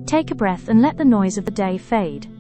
Take a breath and let the noise of the day fade.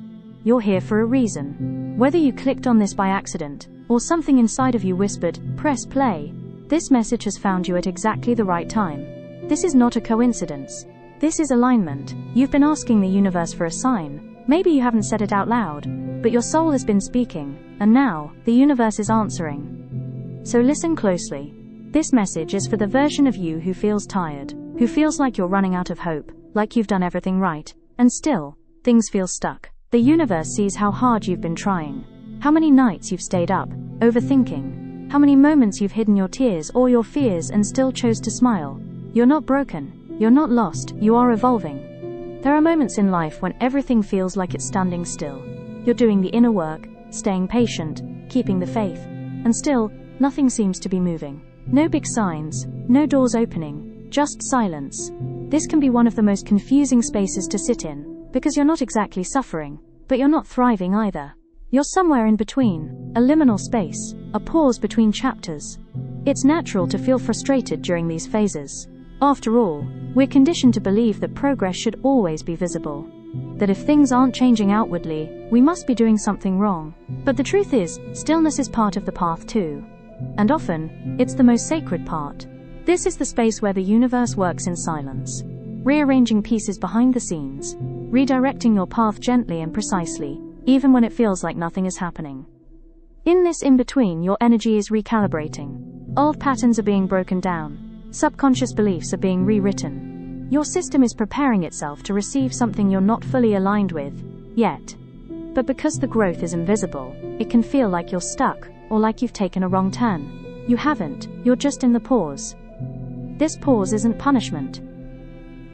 You're here for a reason. Whether you clicked on this by accident, or something inside of you whispered, "Press play," this message has found you at exactly the right time. This is not a coincidence. This is alignment. You've been asking the universe for a sign. Maybe you haven't said it out loud, but your soul has been speaking, and now, the universe is answering. So listen closely. This message is for the version of you who feels tired, who feels like you're running out of hope, like you've done everything right, and still, things feel stuck. The universe sees how hard you've been trying, how many nights you've stayed up, overthinking, how many moments you've hidden your tears or your fears and still chose to smile. You're not broken, you're not lost, you are evolving. There are moments in life when everything feels like it's standing still. You're doing the inner work, staying patient, keeping the faith, and still, nothing seems to be moving. No big signs, no doors opening, just silence. This can be one of the most confusing spaces to sit in, because you're not exactly suffering, but you're not thriving either. You're somewhere in between, a liminal space, a pause between chapters. It's natural to feel frustrated during these phases. After all, we're conditioned to believe that progress should always be visible. That if things aren't changing outwardly, we must be doing something wrong. But the truth is, stillness is part of the path too. And often, it's the most sacred part. This is the space where the universe works in silence, rearranging pieces behind the scenes, redirecting your path gently and precisely, even when it feels like nothing is happening. In this in-between, your energy is recalibrating. Old patterns are being broken down. Subconscious beliefs are being rewritten. Your system is preparing itself to receive something you're not fully aligned with, yet. But because the growth is invisible, it can feel like you're stuck, or like you've taken a wrong turn. You haven't, you're just in the pause. This pause isn't punishment.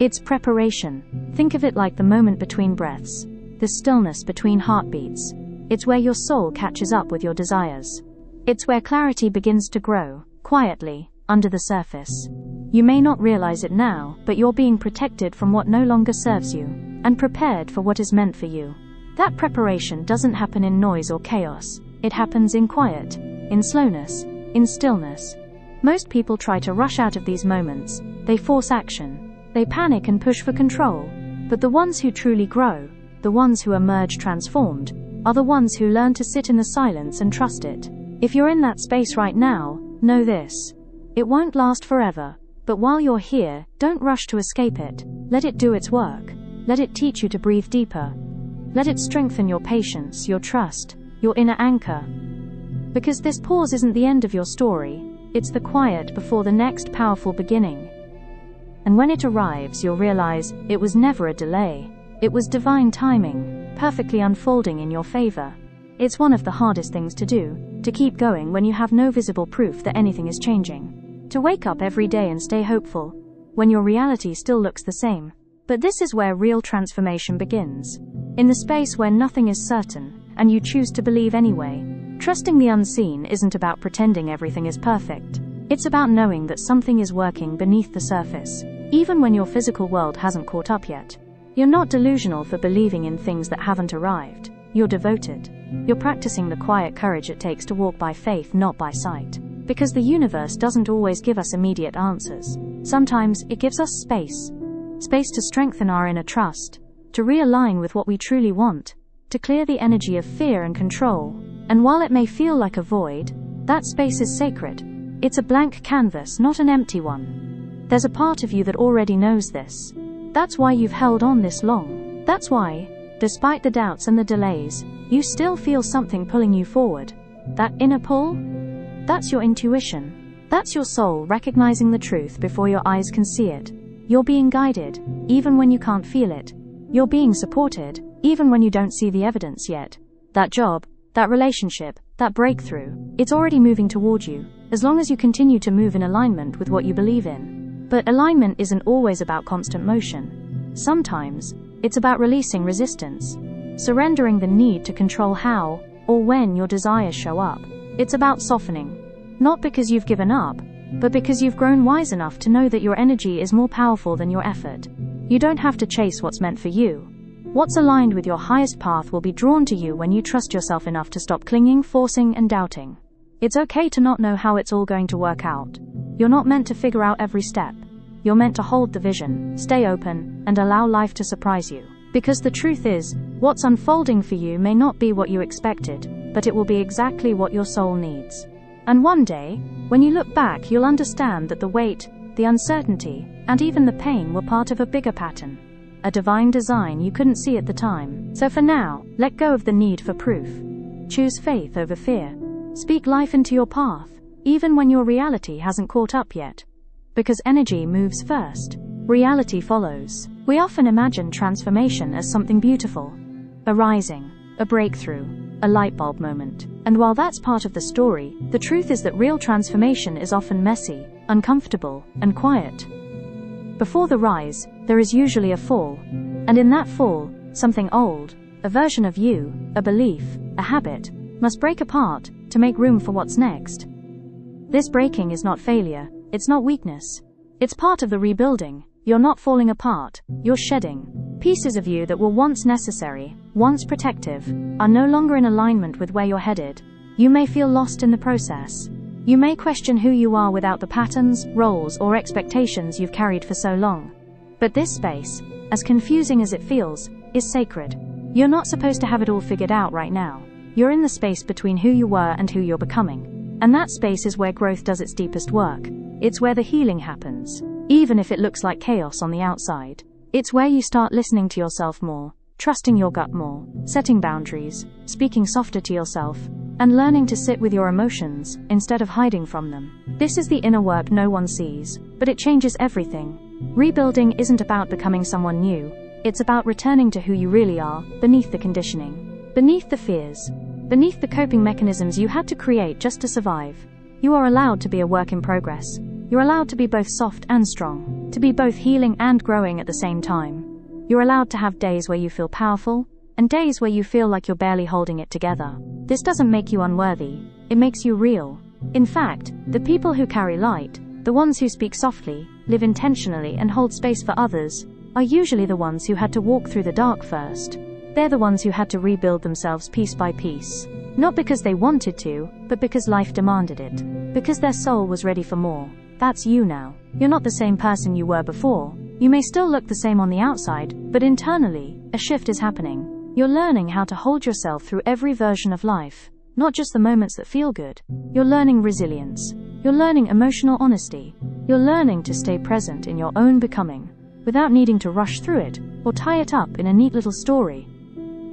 It's preparation. Think of it like the moment between breaths, the stillness between heartbeats. It's where your soul catches up with your desires. It's where clarity begins to grow, quietly, under the surface. You may not realize it now, but you're being protected from what no longer serves you, and prepared for what is meant for you. That preparation doesn't happen in noise or chaos. It happens in quiet, in slowness, in stillness. Most people try to rush out of these moments. They force action. They panic and push for control. But the ones who truly grow, the ones who emerge transformed, are the ones who learn to sit in the silence and trust it. If you're in that space right now, know this. It won't last forever, but while you're here, don't rush to escape it. Let it do its work. Let it teach you to breathe deeper. Let it strengthen your patience, your trust, your inner anchor. Because this pause isn't the end of your story, it's the quiet before the next powerful beginning. And when it arrives, you'll realize it was never a delay. It was divine timing, perfectly unfolding in your favor. It's one of the hardest things to do, to keep going when you have no visible proof that anything is changing. To wake up every day and stay hopeful, when your reality still looks the same. But this is where real transformation begins. In the space where nothing is certain, and you choose to believe anyway. Trusting the unseen isn't about pretending everything is perfect. It's about knowing that something is working beneath the surface, even when your physical world hasn't caught up yet. You're not delusional for believing in things that haven't arrived. You're devoted. You're practicing the quiet courage it takes to walk by faith, not by sight. Because the universe doesn't always give us immediate answers. Sometimes it gives us space. Space to strengthen our inner trust, to realign with what we truly want, to clear the energy of fear and control. And while it may feel like a void, that space is sacred. It's a blank canvas, not an empty one. There's a part of you that already knows this. That's why you've held on this long. That's why, despite the doubts and the delays, you still feel something pulling you forward. That inner pull? That's your intuition. That's your soul recognizing the truth before your eyes can see it. You're being guided, even when you can't feel it. You're being supported, even when you don't see the evidence yet. That job, that relationship, that breakthrough, it's already moving toward you, as long as you continue to move in alignment with what you believe in. But alignment isn't always about constant motion. Sometimes, it's about releasing resistance, surrendering the need to control how or when your desires show up. It's about softening, not because you've given up, but because you've grown wise enough to know that your energy is more powerful than your effort. You don't have to chase what's meant for you. What's aligned with your highest path will be drawn to you when you trust yourself enough to stop clinging, forcing, and doubting. It's okay to not know how it's all going to work out. You're not meant to figure out every step. You're meant to hold the vision, stay open, and allow life to surprise you. Because the truth is, what's unfolding for you may not be what you expected, but it will be exactly what your soul needs. And one day, when you look back, you'll understand that the weight, the uncertainty, and even the pain were part of a bigger pattern. A divine design you couldn't see at the time. So for now, let go of the need for proof. Choose faith over fear. Speak life into your path, even when your reality hasn't caught up yet. Because energy moves first, reality follows. We often imagine transformation as something beautiful. A rising, a breakthrough, a light bulb moment. And while that's part of the story, the truth is that real transformation is often messy, uncomfortable, and quiet. Before the rise, there is usually a fall. And in that fall, something old, a version of you, a belief, a habit, must break apart to make room for what's next. This breaking is not failure, it's not weakness. It's part of the rebuilding. You're not falling apart, you're shedding. Pieces of you that were once necessary, once protective, are no longer in alignment with where you're headed. You may feel lost in the process. You may question who you are without the patterns, roles, or expectations you've carried for so long. But this space, as confusing as it feels, is sacred. You're not supposed to have it all figured out right now. You're in the space between who you were and who you're becoming. And that space is where growth does its deepest work. It's where the healing happens, even if it looks like chaos on the outside. It's where you start listening to yourself more, trusting your gut more, setting boundaries, speaking softer to yourself, and learning to sit with your emotions instead of hiding from them. This is the inner work no one sees, but it changes everything. Rebuilding isn't about becoming someone new. It's about returning to who you really are, beneath the conditioning, beneath the fears, beneath the coping mechanisms you had to create just to survive. You are allowed to be a work in progress. You're allowed to be both soft and strong, to be both healing and growing at the same time. You're allowed to have days where you feel powerful, and days where you feel like you're barely holding it together. This doesn't make you unworthy, it makes you real. In fact, the people who carry light, the ones who speak softly, live intentionally, and hold space for others, are usually the ones who had to walk through the dark first. They're the ones who had to rebuild themselves piece by piece. Not because they wanted to, but because life demanded it. Because their soul was ready for more. That's you now. You're not the same person you were before. You may still look the same on the outside, but internally, a shift is happening. You're learning how to hold yourself through every version of life, not just the moments that feel good. You're learning resilience. You're learning emotional honesty. You're learning to stay present in your own becoming, without needing to rush through it, or tie it up in a neat little story.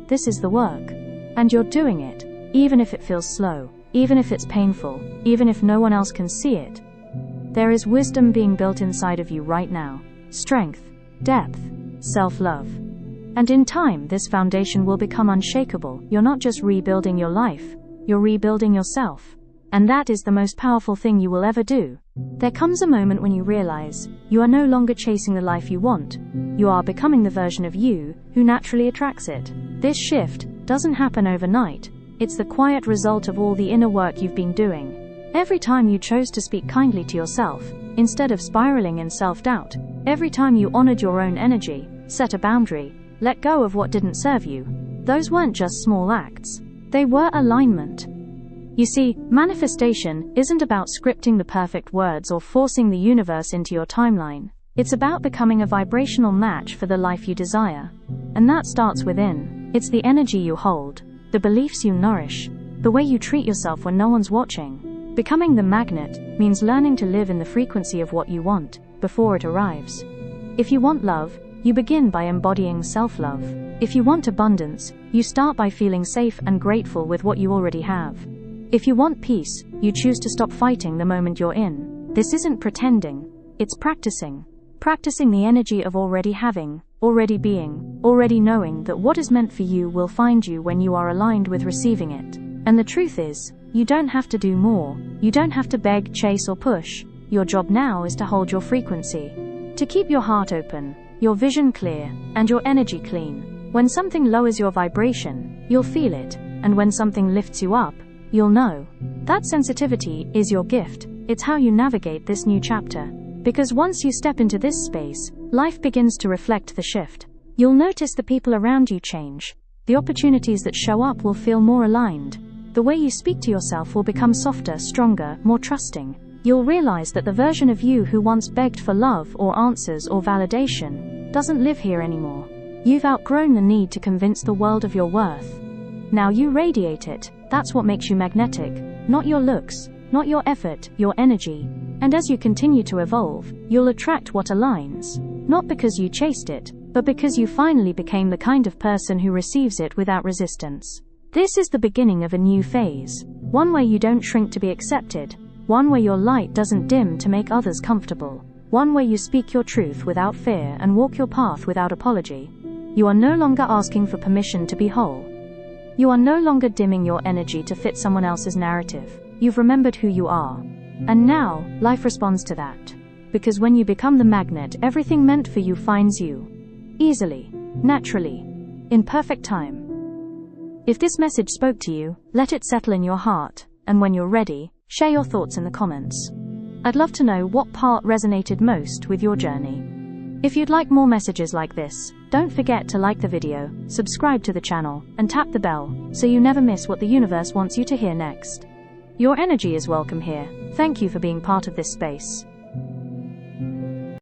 This is the work. And you're doing it, even if it feels slow, even if it's painful, even if no one else can see it. There is wisdom being built inside of you right now. Strength, depth, self-love. And in time, this foundation will become unshakable. You're not just rebuilding your life, you're rebuilding yourself. And that is the most powerful thing you will ever do. There comes a moment when you realize you are no longer chasing the life you want. You are becoming the version of you who naturally attracts it. This shift doesn't happen overnight. It's the quiet result of all the inner work you've been doing. Every time you chose to speak kindly to yourself, instead of spiraling in self-doubt, every time you honored your own energy, set a boundary, let go of what didn't serve you, those weren't just small acts. They were alignment. You see, manifestation isn't about scripting the perfect words or forcing the universe into your timeline. It's about becoming a vibrational match for the life you desire. And that starts within. It's the energy you hold, the beliefs you nourish, the way you treat yourself when no one's watching. Becoming the magnet means learning to live in the frequency of what you want, before it arrives. If you want love, you begin by embodying self-love. If you want abundance, you start by feeling safe and grateful with what you already have. If you want peace, you choose to stop fighting the moment you're in. This isn't pretending, it's practicing. Practicing the energy of already having, already being, already knowing that what is meant for you will find you when you are aligned with receiving it. And the truth is, you don't have to do more. You don't have to beg, chase, or push. Your job now is to hold your frequency. To keep your heart open, your vision clear, and your energy clean. When something lowers your vibration, you'll feel it. And when something lifts you up, you'll know. That sensitivity is your gift. It's how you navigate this new chapter. Because once you step into this space, life begins to reflect the shift. You'll notice the people around you change. The opportunities that show up will feel more aligned. The way you speak to yourself will become softer, stronger, more trusting. You'll realize that the version of you who once begged for love or answers or validation doesn't live here anymore. You've outgrown the need to convince the world of your worth. Now you radiate it. That's what makes you magnetic, not your looks, not your effort, your energy. And as you continue to evolve, you'll attract what aligns, not because you chased it, but because you finally became the kind of person who receives it without resistance. This is the beginning of a new phase, one where you don't shrink to be accepted, one where your light doesn't dim to make others comfortable, one where you speak your truth without fear and walk your path without apology. You are no longer asking for permission to be whole. You are no longer dimming your energy to fit someone else's narrative. You've remembered who you are. And now, life responds to that. Because when you become the magnet, everything meant for you finds you. Easily, naturally, in perfect time. If this message spoke to you, let it settle in your heart, and when you're ready, share your thoughts in the comments. I'd love to know what part resonated most with your journey. If you'd like more messages like this, don't forget to like the video, subscribe to the channel, and tap the bell, so you never miss what the universe wants you to hear next. Your energy is welcome here. Thank you for being part of this space.